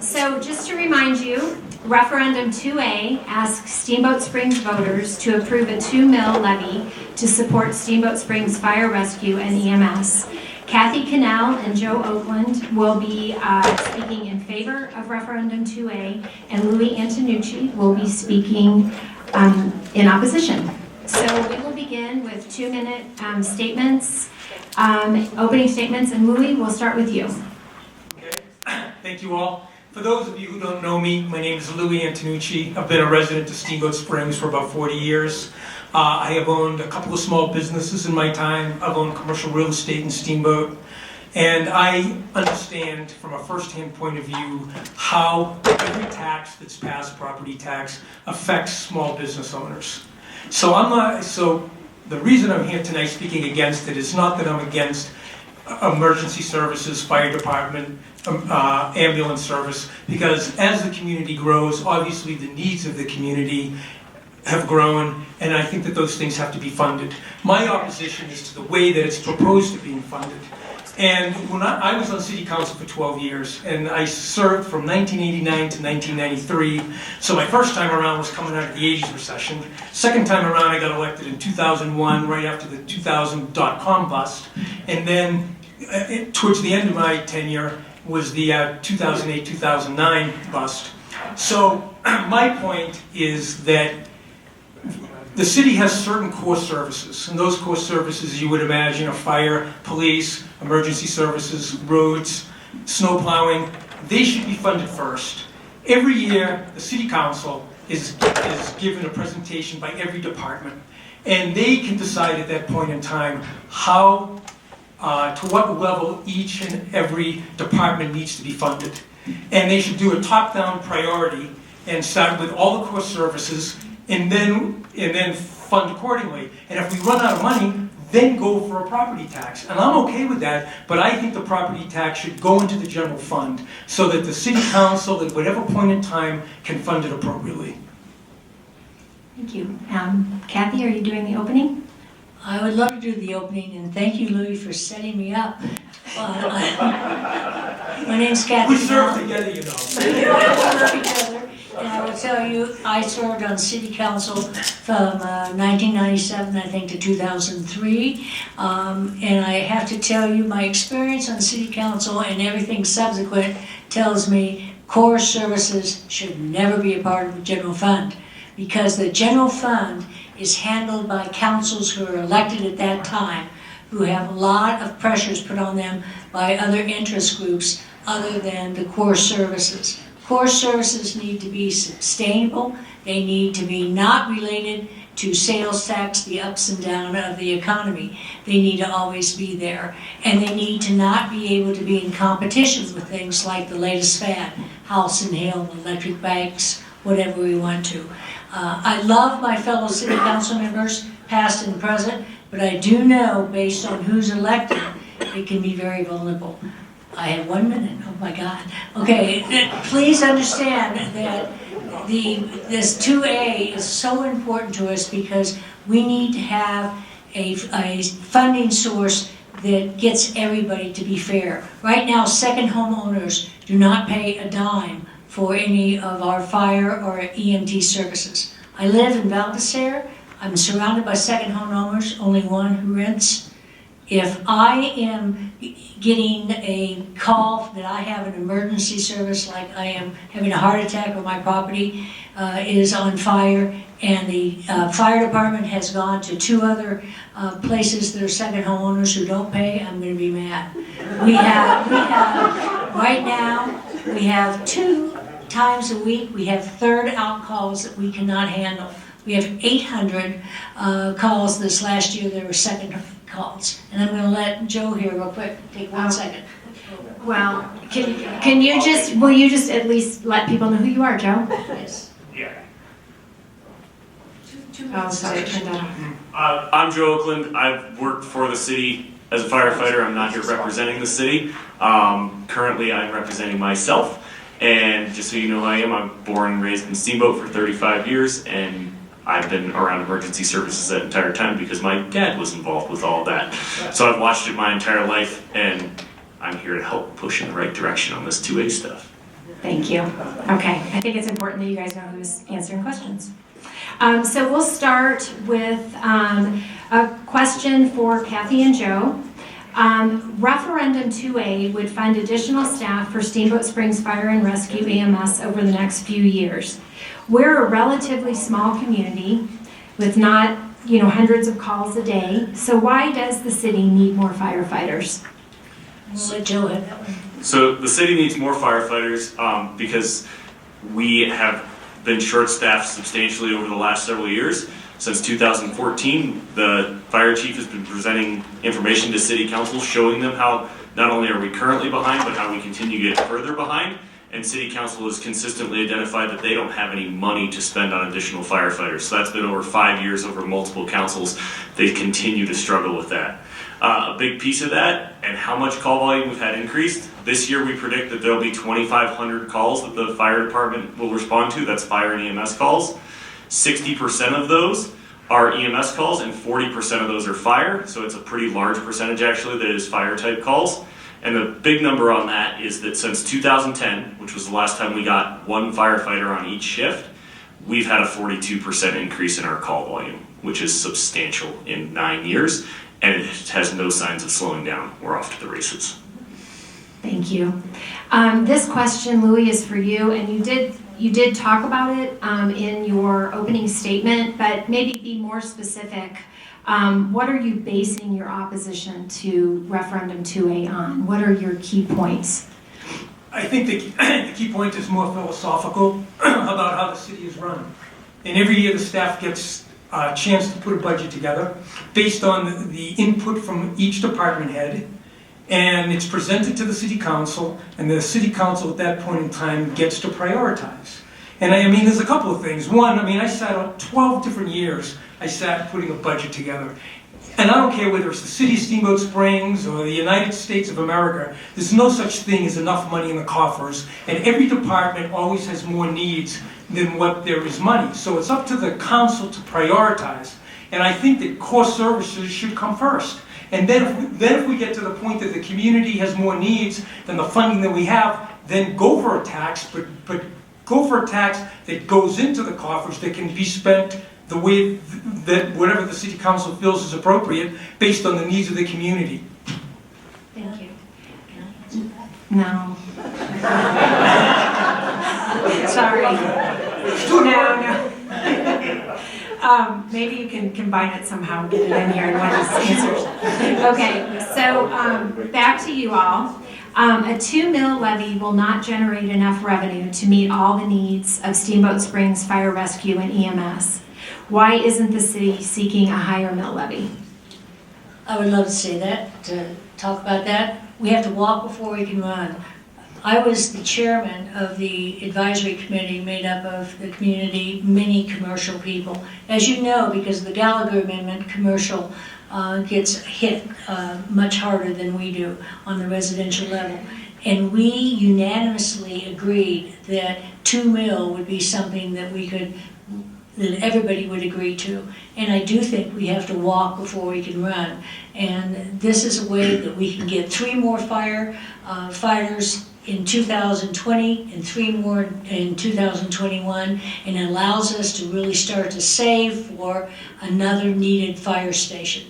So just to remind you, referendum 2A asks Steamboat Springs voters to approve a 2 mil levy to support Steamboat Springs Fire Rescue and EMS. Kathy Cannell and Joe Oakland will be speaking in favor of referendum 2A, and Louis Antonucci will be speaking in opposition. So we will begin with 2-minute statements, opening statements, and Louis, we'll start with you. Okay. Thank you all. For those of you who don't know me, my name is Louis Antonucci. I've been a resident of Steamboat Springs for about 40 years. I have owned a couple of small businesses in my time. I've owned commercial real estate in Steamboat. And I understand from a first-hand point of view how every tax that's passed, property tax, affects small business owners. So the reason I'm here tonight speaking against it is not that I'm against emergency services, fire department, ambulance service, because as the community grows, obviously the needs of the community have grown, and I think that those things have to be funded. My opposition is to the way that it's proposed to be funded. And when I was on city council for 12 years, and I served from 1989 to 1993, so my first time around was coming out of the 80s recession. Second time around, I got elected in 2001, right after the 2000 dot-com bust, and then towards the end of my tenure was the 2008-2009 bust. So my point is that the city has certain core services, and those core services you would imagine are fire, police, emergency services, roads, snow plowing. They should be funded first. Every year, the city council is given a presentation by every department, and they can decide at that point in time how, to what level each and every department needs to be funded. And they should do a top-down priority and start with all the core services, and then fund accordingly. And if we run out of money, then go for a property tax. And I'm okay with that, but I think the property tax should go into the general fund so that the city council, at whatever point in time, can fund it appropriately. Thank you. Kathy, are you doing the opening? I would love to do the opening, and thank you, Louis, for setting me up. My name's Kathy. We serve together, you know. We love each other. And I will tell you, I served on city council from 1997, I think, to 2003. And I have to tell you, my experience on city council and everything subsequent tells me core services should never be a part of the general fund, because the general fund is handled by councils who are elected at that time, who have a lot of pressures put on them by other interest groups other than the core services. Core services need to be sustainable. They need to be not related to sales tax, the ups and downs of the economy. They need to always be there. And they need to not be able to be in competition with things like the latest fad, house and hail, electric bikes, whatever we want to. I love my fellow city council members, past and present, but I do know, based on who's elected, it can be very vulnerable. I have 1 minute, oh my God. Okay, please understand that this 2A is so important to us because we need to have a funding source that gets everybody to be fair. Right now, second homeowners do not pay a dime for any of our fire or EMT services. I live in Valdecere. I'm surrounded by second homeowners, only one who rents. If I am getting a call that I have an emergency service, like I am having a heart attack or my property is on fire, and the fire department has gone to 2 other places that are second homeowners who don't pay, I'm going to be mad. We have right now, we have 2 times a week, we have third out calls that we cannot handle. We have 800 calls this last year that were second calls. And I'm going to let Joe here real quick, take 1 second. Well, will you just at least let people know who you are, Joe? Yes. Yeah. Oh, sorry, turn that off. I'm Joe Oakland. I've worked for the city as a firefighter. I'm not here representing the city. Currently, I'm representing myself. And just so you know who I am, I'm born and raised in Steamboat for 35 years, and I've been around emergency services that entire time because my dad was involved with all that. So I've watched it my entire life, and I'm here to help push in the right direction on this 2A stuff. Thank you. Okay, I think it's important that you guys know who's answering questions. So we'll start with a question for Kathy and Joe. Referendum 2A would fund additional staff for Steamboat Springs Fire and Rescue EMS over the next few years. We're a relatively small community with not, hundreds of calls a day. So why does the city need more firefighters? We'll let Joe have that one. So the city needs more firefighters because we have been short-staffed substantially over the last several years. Since 2014, the fire chief has been presenting information to city council showing them how not only are we currently behind, but how we continue to get further behind. And city council has consistently identified that they don't have any money to spend on additional firefighters. So that's been over 5 years, over multiple councils. They continue to struggle with that. A big piece of that, and how much call volume we've had increased. This year we predict that there'll be 2,500 calls that the fire department will respond to. That's fire and EMS calls. 60% of those are EMS calls and 40% of those are fire. So it's a pretty large percentage actually that is fire type calls. And the big number on that is that since 2010, which was the last time we got one firefighter on each shift, we've had a 42% increase in our call volume, which is substantial in 9 years. And it has no signs of slowing down. We're off to the races. Thank you. This question, Louis, is for you, and you did talk about it in your opening statement, but maybe be more specific. What are you basing your opposition to referendum 2A on? What are your key points? I think the key point is more philosophical about how the city is run. And every year the staff gets a chance to put a budget together based on the input from each department head, and it's presented to the city council, and the city council at that point in time gets to prioritize. And I mean, there's a couple of things. One, I sat on 12 different years, I sat putting a budget together. And I don't care whether it's the city of Steamboat Springs or the United States of America, there's no such thing as enough money in the coffers, and every department always has more needs than what there is money. So it's up to the council to prioritize. And I think that core services should come first. And then if we get to the point that the community has more needs than the funding that we have, then go for a tax, but go for a tax that goes into the coffers that can be spent the way that whatever the city council feels is appropriate based on the needs of the community. Thank you. No. Sorry. No. Maybe you can combine it somehow, get it in here in one of these answers. Okay, so back to you all. A 2 mil levy will not generate enough revenue to meet all the needs of Steamboat Springs Fire Rescue and EMS. Why isn't the city seeking a higher mill levy? I would love to say that, to talk about that. We have to walk before we can run. I was the chairman of the advisory committee made up of the community, many commercial people. As you know, because of the Gallagher Amendment, commercial gets hit much harder than we do on the residential level. And we unanimously agreed that 2 mil would be something that that everybody would agree to. And I do think we have to walk before we can run. And this is a way that we can get 3 more fighters in 2020 and 3 more in 2021, and it allows us to really start to save for another needed fire station.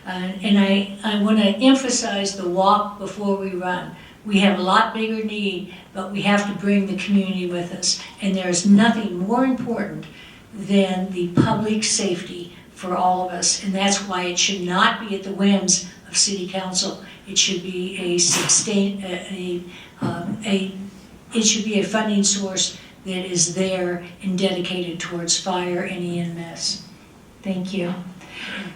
And I want to emphasize the walk before we run. We have a lot bigger need, but we have to bring the community with us. And there's nothing more important than the public safety for all of us. And that's why it should not be at the whims of City Council. It should be it should be a funding source that is there and dedicated towards fire and EMS. Thank you.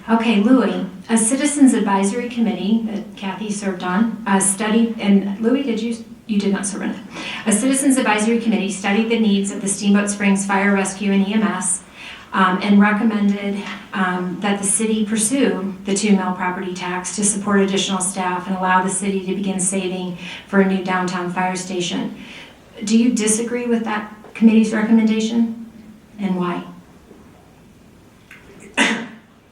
Okay, Louis, a citizens advisory committee that Kathy served on studied, and Louis, you did not serve on it. A citizens advisory committee studied the needs of the Steamboat Springs Fire Rescue and EMS and recommended that the city pursue the 2 mil property tax to support additional staff and allow the city to begin saving for a new downtown fire station. Do you disagree with that committee's recommendation, and why?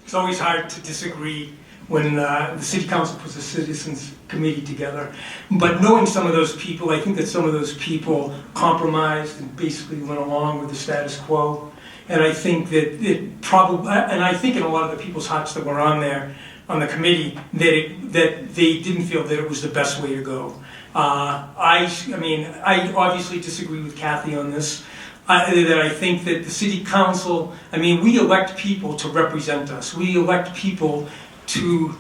It's always hard to disagree when the city council puts a citizens committee together. But knowing some of those people, I think that some of those people compromised and basically went along with the status quo. And I think that it probably, and I think in a lot of the people's hearts that were on there, on the committee, that they didn't feel that it was the best way to go. I obviously disagree with Kathy on this. That I think that the city council, we elect people to represent us. We elect people to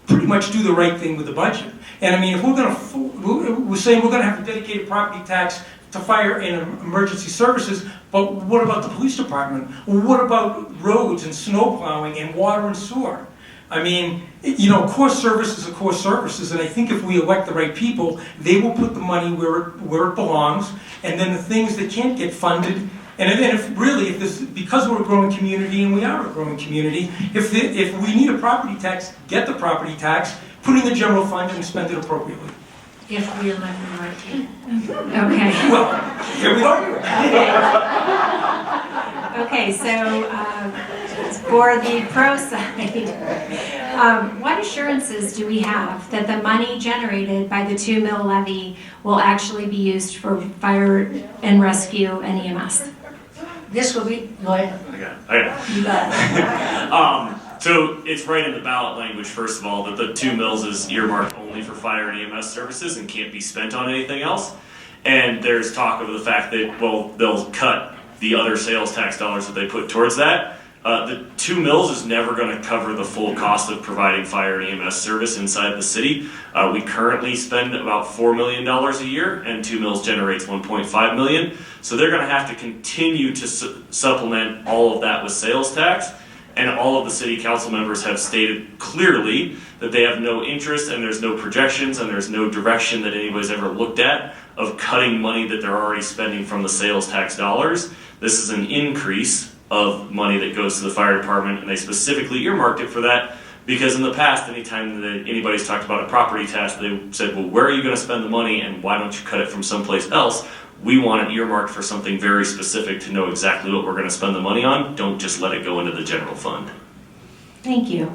pretty much do the right thing with the budget. And if we're saying we're going to have a dedicated property tax to fire and emergency services, but what about the police department? What about roads and snow plowing and water and sewer? Core services are core services, and I think if we elect the right people, they will put the money where it belongs, and then the things that can't get funded, because we're a growing community, and we are a growing community, if we need a property tax, get the property tax, put it in the general fund and spend it appropriately. If we elect the right people. Okay. Well, here we go. Okay, so for the pro side, what assurances do we have that the money generated by the 2 mil levy will actually be used for fire and rescue and EMS? This will be, go ahead. I got it. You got it. So it's right in the ballot language, first of all, that the 2 mils is earmarked only for fire and EMS services and can't be spent on anything else. And there's talk of the fact that, well, they'll cut the other sales tax dollars that they put towards that. The 2 mils is never going to cover the full cost of providing fire and EMS service inside the city. We currently spend about $4 million a year, and 2 mils generates $1.5 million. So they're going to have to continue to supplement all of that with sales tax. And all of the city council members have stated clearly that they have no interest, and there's no projections, and there's no direction that anybody's ever looked at of cutting money that they're already spending from the sales tax dollars. This is an increase of money that goes to the fire department, and they specifically earmarked it for that because in the past, anytime that anybody's talked about a property tax, they said, well, where are you going to spend the money, and why don't you cut it from someplace else? We want it earmarked for something very specific to know exactly what we're going to spend the money on. Don't just let it go into the general fund. Thank you.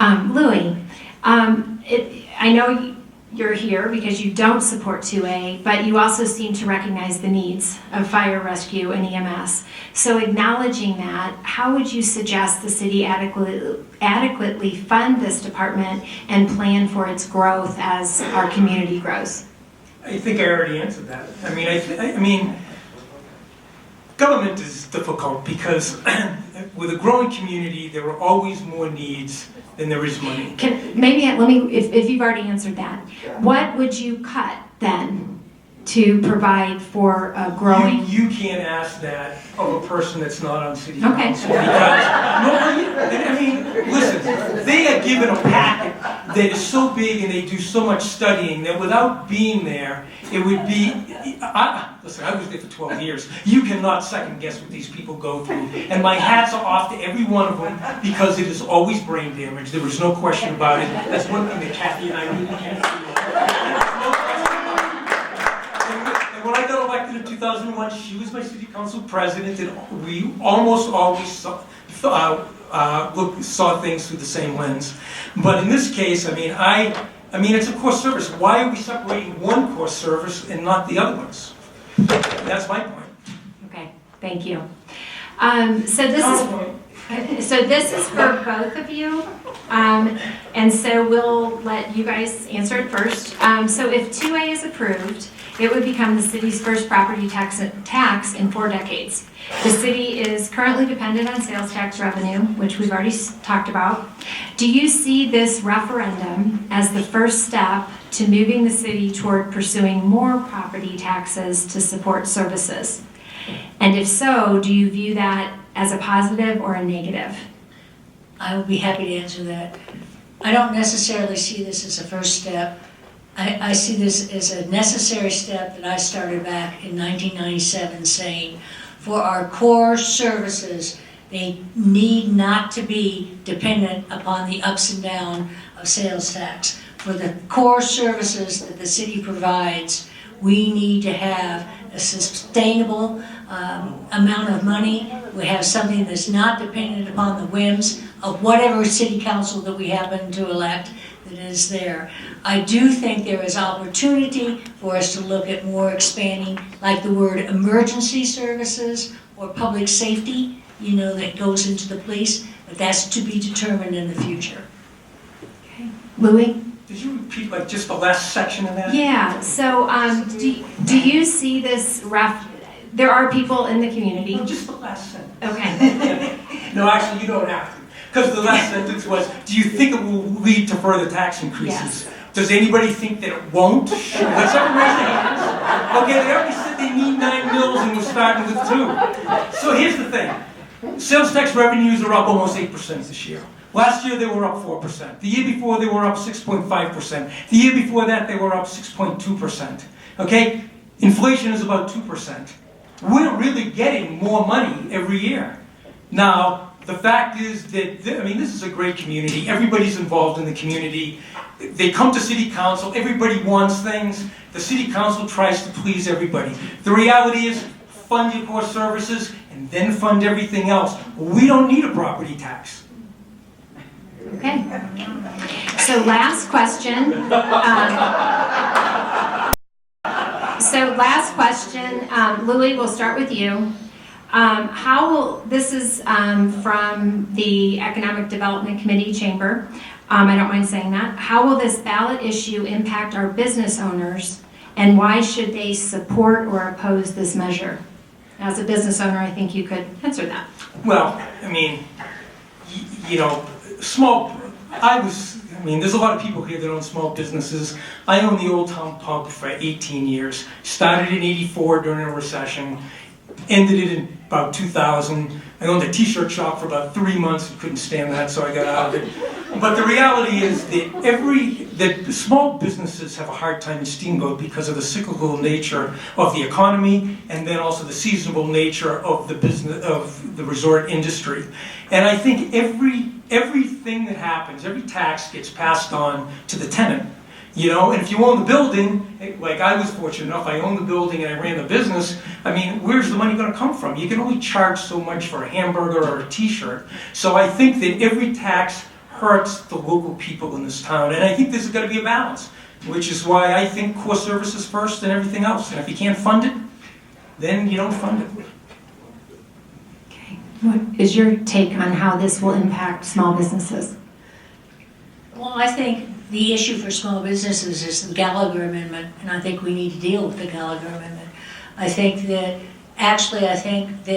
Louis, I know you're here because you don't support 2A, but you also seem to recognize the needs of fire rescue and EMS. So acknowledging that, how would you suggest the city adequately fund this department and plan for its growth as our community grows? I think I already answered that. Government is difficult because with a growing community, there are always more needs than there is money. If you've already answered that, what would you cut then to provide for a growing? You can't ask that of a person that's not on city Okay. council. Listen, they are given a packet that is so big and they do so much studying that without being there, it would be, listen, I was there for 12 years. You cannot second guess what these people go through. And my hats are off to every one of them because it is always brain damage. There is no question about it. That's one thing that Kathy and I really can't do. And when I got elected in 2001, she was my city council president, and we almost always saw things through the same lens. But in this case, it's a core service. Why are we separating one core service and not the other ones? That's my point. Okay, thank you. So this is for both of you, and so we'll let you guys answer it first. So if 2A is approved, it would become the city's first property tax in 4 decades. The city is currently dependent on sales tax revenue, which we've already talked about. Do you see this referendum as the first step to moving the city toward pursuing more property taxes to support services? And if so, do you view that as a positive or a negative? I would be happy to answer that. I don't necessarily see this as a first step. I see this as a necessary step that I started back in 1997 saying, for our core services, they need not to be dependent upon the ups and downs of sales tax. For the core services that the city provides, we need to have a sustainable amount of money. We have something that's not dependent upon the whims of whatever city council that we happen to elect that is there. I do think there is opportunity for us to look at more expanding, like the word emergency services or public safety, you know, that goes into the police, but that's to be determined in the future. Louis? Did you repeat like just the last section of that? Yeah, so do you see this there are people in the community? No, just the last sentence. Okay. No, actually, you don't have to. Because the last sentence was, do you think it will lead to further tax increases? Yes. Does anybody think that it won't? Let's everyone raise their hands. Okay, they already said they need 9 mils and we're starting with 2. So here's the thing. Sales tax revenues are up almost 8% this year. Last year they were up 4%. The year before they were up 6.5%. The year before that they were up 6.2%. Okay? Inflation is about 2%. We're really getting more money every year. Now, the fact is that, this is a great community. Everybody's involved in the community. They come to city council. Everybody wants things. The city council tries to please everybody. The reality is, fund your core services and then fund everything else. We don't need a property tax. Okay. So last question. Louis, we'll start with you. This is from the Economic Development Committee Chamber. I don't mind saying that. How will this ballot issue impact our business owners, and why should they support or oppose this measure? As a business owner, I think you could answer that. Well, there's a lot of people here that own small businesses. I own the Old Town Pub for 18 years. Started in '84 during a recession. Ended it in about 2000. I owned a t-shirt shop for about 3 months and couldn't stand that, so I got out of it. But the reality is that small businesses have a hard time in Steamboat because of the cyclical nature of the economy, and then also the seasonal nature of the business of the resort industry. And I think everything that happens, every tax gets passed on to the tenant. You know, and if you own the building, like I was fortunate enough, I owned the building and I ran the business, where's the money going to come from? You can only charge so much for a hamburger or a t-shirt. So I think that every tax hurts the local people in this town, and I think there's got to be a balance, which is why I think core services first and everything else. And if you can't fund it, then you don't fund it. Okay. What is your take on how this will impact small businesses? Well, I think the issue for small businesses is the Gallagher Amendment, and I think we need to deal with the Gallagher Amendment. I think that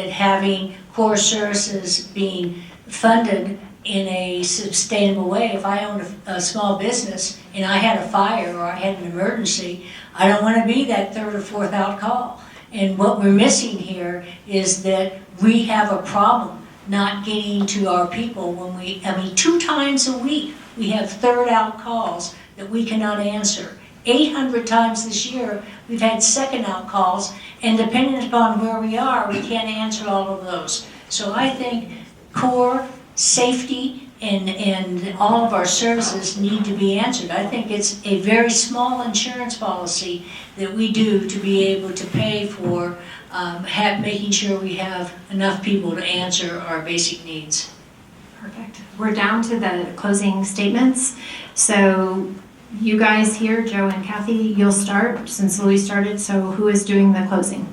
having core services being funded in a sustainable way, if I owned a small business and I had a fire or I had an emergency, I don't want to be that third or fourth out call. And what we're missing here is that we have a problem not getting to our people when 2 times a week, we have third out calls that we cannot answer. 800 times this year, we've had second out calls, and depending upon where we are, we can't answer all of those. So I think core, safety, and all of our services need to be answered. I think it's a very small insurance policy that we do to be able to pay for making sure we have enough people to answer our basic needs. Perfect. We're down to the closing statements. So you guys here, Joe and Kathy, you'll start since Louis started. So who is doing the closing?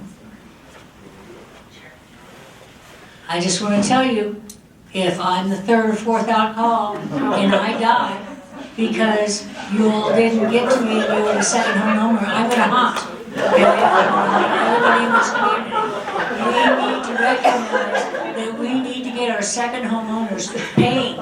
I just want to tell you, if I'm the third or fourth out call and I die because you all didn't get to me and you were the second homeowner, I'm going to haunt. Okay? Everybody in this community. We need to recognize that we need to get our second homeowners paying.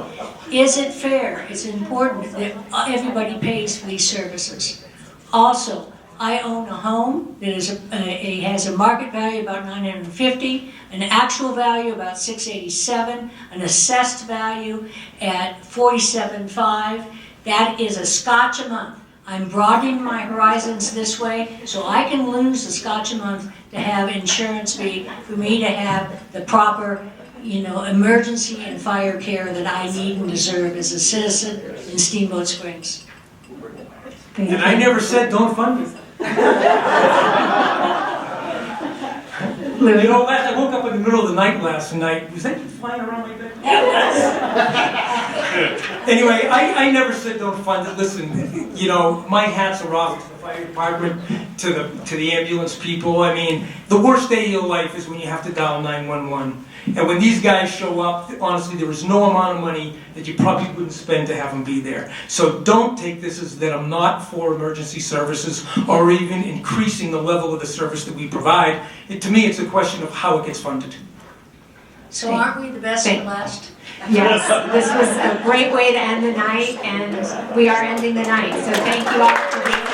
Is it fair? It's important that everybody pays for these services. Also, I own a home that has a market value about $950, an actual value about $687, an assessed value at $47.5. That is a Scotch a month. I'm broadening my horizons this way so I can lose a Scotch a month to have insurance fee for me to have the proper, emergency and fire care that I need and deserve as a citizen in Steamboat Springs. And I never said don't fund it. Louis? You know, last I woke up in the middle of the night last night. Was that you flying around my bed? Anyway, I never said don't fund it. Listen, you know, my hats are off to the fire department, to the ambulance people. I mean, the worst day of your life is when you have to dial 911. And when these guys show up, honestly, there is no amount of money that you probably wouldn't spend to have them be there. So don't take this as that I'm not for emergency services or even increasing the level of the service that we provide. To me, it's a question of how it gets funded. So aren't we the best at last? Yes, this was a great way to end the night, and we are ending the night. So thank you all for being